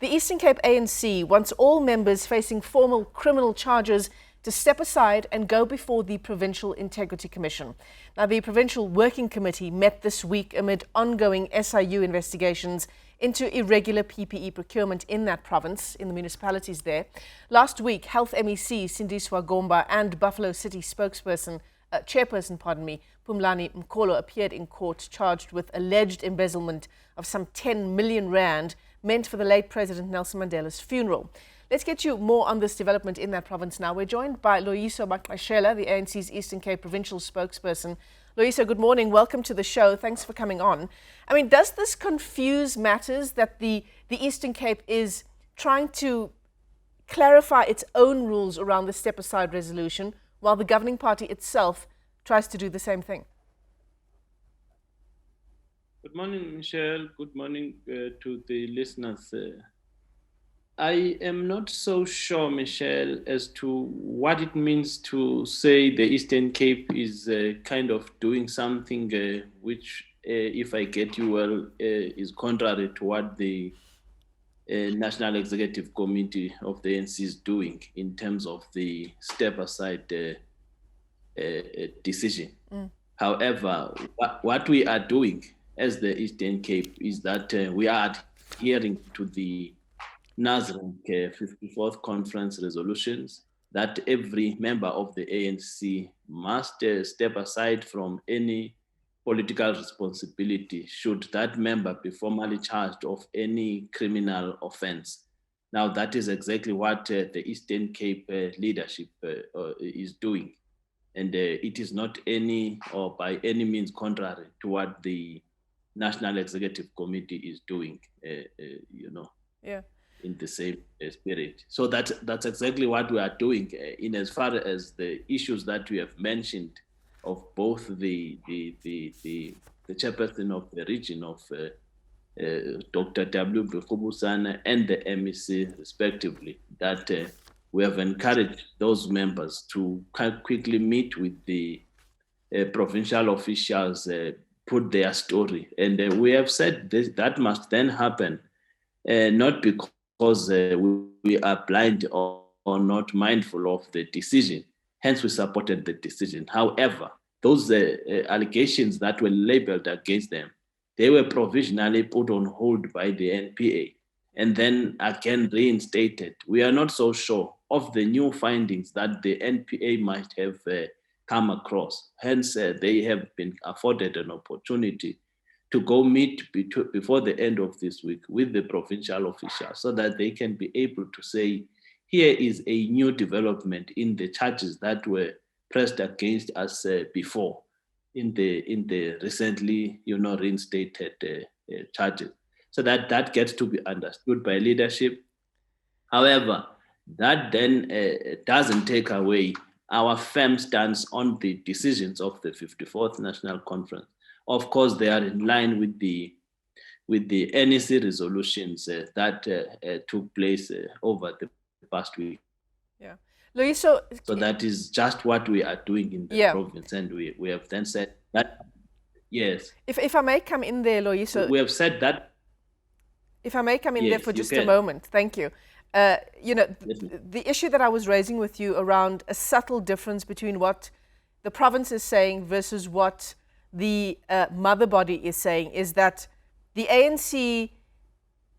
The Eastern Cape ANC wants all members facing formal criminal charges to step aside and go before the Provincial Integrity Commission. Now, the Provincial Working Committee met this week amid ongoing SIU investigations into irregular PPE procurement in that province, in the municipalities there. Last week, Health MEC Sindiswa Gomba and Buffalo City chairperson, Phumlani Mkolo appeared in court charged with alleged embezzlement of some 10 million rand meant for the late President Nelson Mandela's funeral. Let's get you more on this development in that province now. We're joined by Loyiso Magqashela, the ANC's Eastern Cape provincial spokesperson. Loyiso, good morning. Welcome to the show. Thanks for coming on. I mean, does this confuse matters that the Eastern Cape is trying to clarify its own rules around the step-aside resolution while the governing party itself tries to do the same thing? Good morning, Michelle. Good morning to the listeners. I am not so sure, Michelle, as to what it means to say the Eastern Cape is kind of doing something which, if I get you well, is contrary to what the National Executive Committee of the ANC is doing in terms of the step-aside decision. However, what we are doing as the Eastern Cape is that we are adhering to the Newzroom 54th conference resolutions that every member of the ANC must step aside from any political responsibility should that member be formally charged of any criminal offense. Now, that is exactly what the Eastern Cape leadership is doing. And it is not any or by any means contrary to what the National Executive Committee is doing, in the same spirit. So that's exactly what we are doing in as far as the issues that we have mentioned of both the chairperson of the region of Dr. W. Bukubusana and the MEC respectively, that we have encouraged those members to quickly meet with the provincial officials, put their story. And we have said that must then happen, not because we are blind or not mindful of the decision. Hence, we supported the decision. However, those allegations that were labeled against them, they were provisionally put on hold by the NPA and then again reinstated. We are not so sure of the new findings that the NPA might have come across. Hence, they have been afforded an opportunity to go meet before the end of this week with the provincial officials so that they can be able to say, here is a new development in the charges that were pressed against us before in the recently, reinstated charges. So that gets to be understood by leadership. However, that then doesn't take away our firm stance on the decisions of the 54th National Conference. Of course, they are in line with the NEC resolutions that took place over the past week. Yeah, Loyiso, so that is just what we are doing in the province, and we have then said that, yes. If I may come in there, Loyiso. We have said that. If I may come in there for just a moment, thank you. The issue that I was raising with you around a subtle difference between what the province is saying versus what the mother body is saying is that the ANC,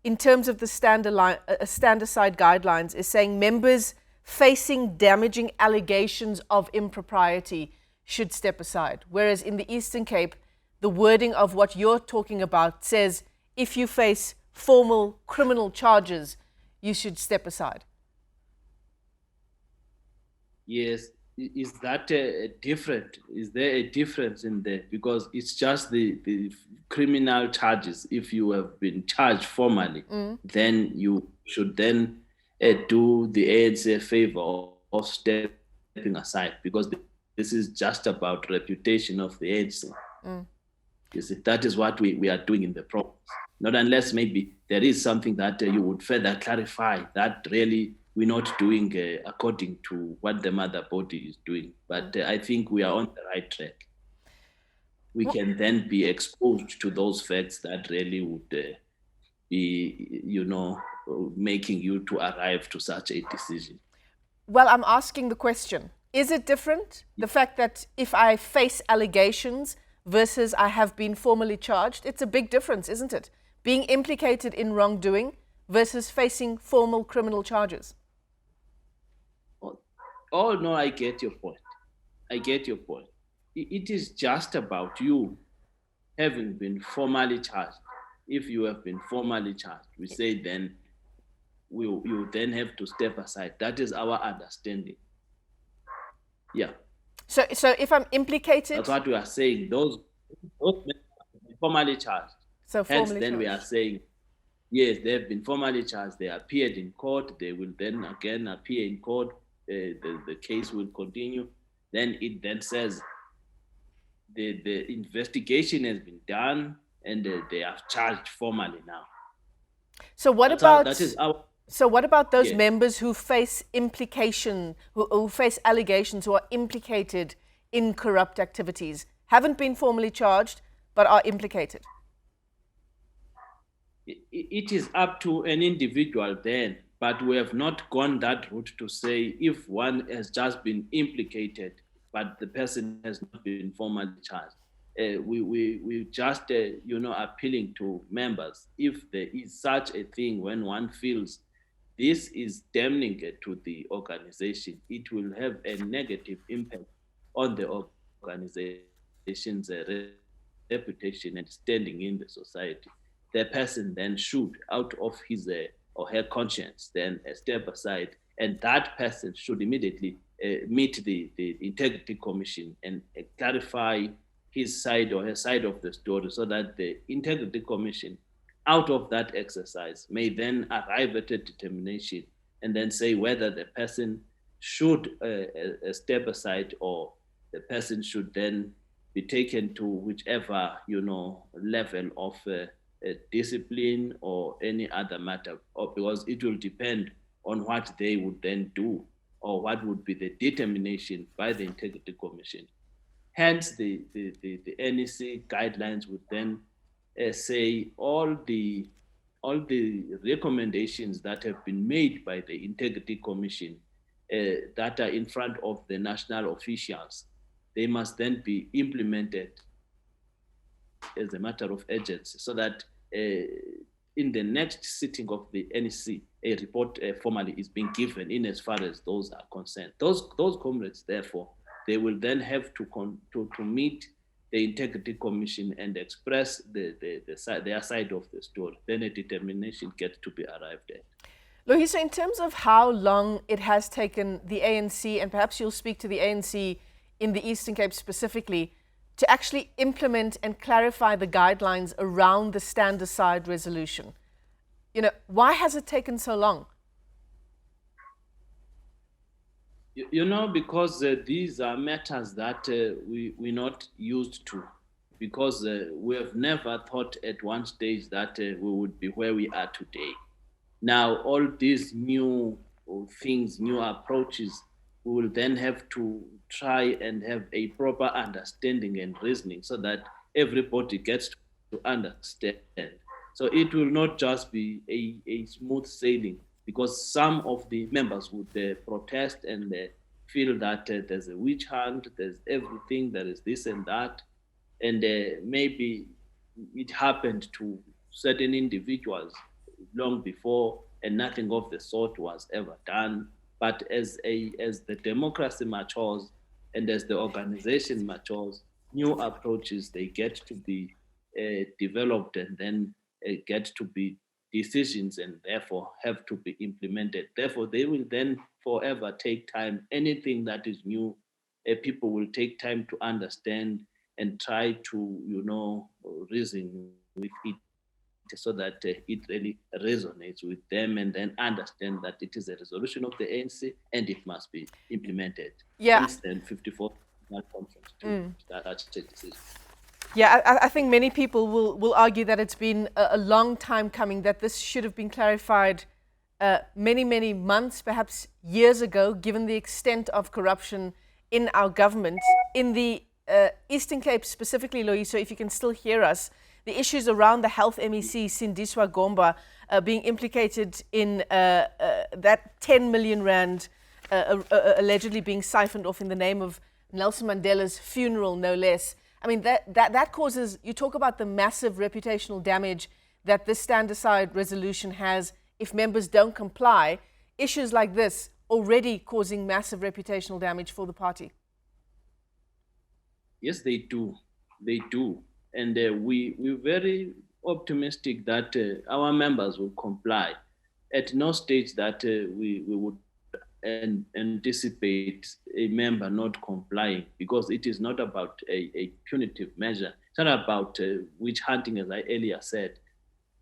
in terms of the stand-aside guidelines, is saying members facing damaging allegations of impropriety should step aside. Whereas in the Eastern Cape, the wording of what you're talking about says if you face formal criminal charges, you should step aside. Yes. Is that different? Is there a difference in there? Because it's just the criminal charges. If you have been charged formally, then you should then do the ANC a favor of stepping aside, because this is just about reputation of the ANC. You see, that is what we are doing in the province. Not unless maybe there is something that you would further clarify that really we're not doing according to what the mother body is doing. But I think we are on the right track. We can then be exposed to those facts that really would be, making you to arrive to such a decision. Well, I'm asking the question, is it different? The fact that if I face allegations versus I have been formally charged, it's a big difference, isn't it? Being implicated in wrongdoing versus facing formal criminal charges. Oh, no, I get your point. I get your point. It is just about you having been formally charged. If you have been formally charged, we say then you then have to step aside. That is our understanding. Yeah. So if I'm implicated, that's what we are saying. Those formally charged. So hence, formally then charged. We are saying, yes, they have been formally charged. They appeared in court. They will then again appear in court. The case will continue. Then it then says the investigation has been done and they are charged formally now. So what So what about those yes. members who face implication, who face allegations, who are implicated in corrupt activities, haven't been formally charged, but are implicated? It is up to an individual then, but we have not gone that route to say if one has just been implicated, but the person has not been formally charged. We just, appealing to members, if there is such a thing when one feels this is damning to the organization, it will have a negative impact on the organization's reputation and standing in the society. The person then should, out of his or her conscience, then step aside, and that person should immediately meet the Integrity Commission and clarify his side or her side of the story, so that the Integrity Commission, out of that exercise, may then arrive at a determination and then say whether the person should step aside or the person should then be taken to whichever level of discipline or any other matter, or because it will depend on what they would then do or what would be the determination by the Integrity Commission. Hence, the NEC guidelines would then say all the recommendations that have been made by the Integrity Commission that are in front of the national officials, they must then be implemented as a matter of urgency, so that in the next sitting of the NEC, a report formally is being given in as far as those are concerned. Those comrades, therefore, they will then have to meet the Integrity Commission and express their side of the story. Then a determination gets to be arrived at. Loyiso, in terms of how long it has taken the ANC, and perhaps you'll speak to the ANC in the Eastern Cape specifically, to actually implement and clarify the guidelines around the stand aside resolution. Why has it taken so long? Because these are matters that we're not used to, because we have never thought at one stage that we would be where we are today. Now, all these new things, new approaches, we will then have to try and have a proper understanding and reasoning so that everybody gets to understand. So it will not just be a smooth sailing, because some of the members would protest and feel that there's a witch hunt, there's everything, there is this and that. And maybe it happened to certain individuals long before and nothing of the sort was ever done. But as the democracy matures and as the organization matures, new approaches, they get to be developed and then get to be decisions and therefore have to be implemented. Therefore, they will then forever take time. Anything that is new, people will take time to understand and try to, reason with it so that it really resonates with them and then understand that it is a resolution of the ANC and it must be implemented. Yeah. Hence, then 54 conference to start a decision. Yeah, I think many people will argue that it's been a long time coming, that this should have been clarified many, many months, perhaps years ago, given the extent of corruption in our government. In the Eastern Cape specifically, Loyiso, if you can still hear us, the issues around the health MEC, Sindiswa Gomba, being implicated in that 10 million rand allegedly being siphoned off in the name of Nelson Mandela's funeral, no less. I mean, that causes, you talk about the massive reputational damage that this stand-aside resolution has if members don't comply. Issues like this already causing massive reputational damage for the party. Yes, they do. They do. And we're very optimistic that our members will comply. At no stage that we would anticipate a member not complying, because it is not about a punitive measure. It's not about witch hunting, as I earlier said,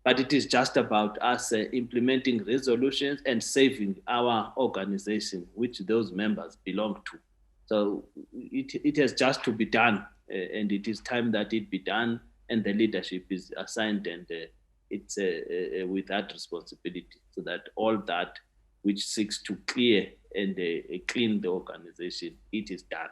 but it is just about us implementing resolutions and saving our organization, which those members belong to. So it has just to be done, and it is time that it be done, and the leadership is assigned, and it's with that responsibility, so that all that which seeks to clear and clean the organization, it is done.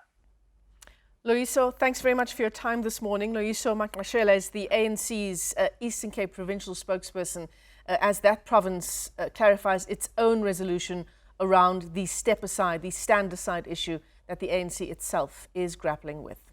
Loyiso, thanks very much for your time this morning. Loyiso Magqashela is the ANC's Eastern Cape provincial spokesperson as that province clarifies its own resolution around the step-aside, the stand-aside issue that the ANC itself is grappling with.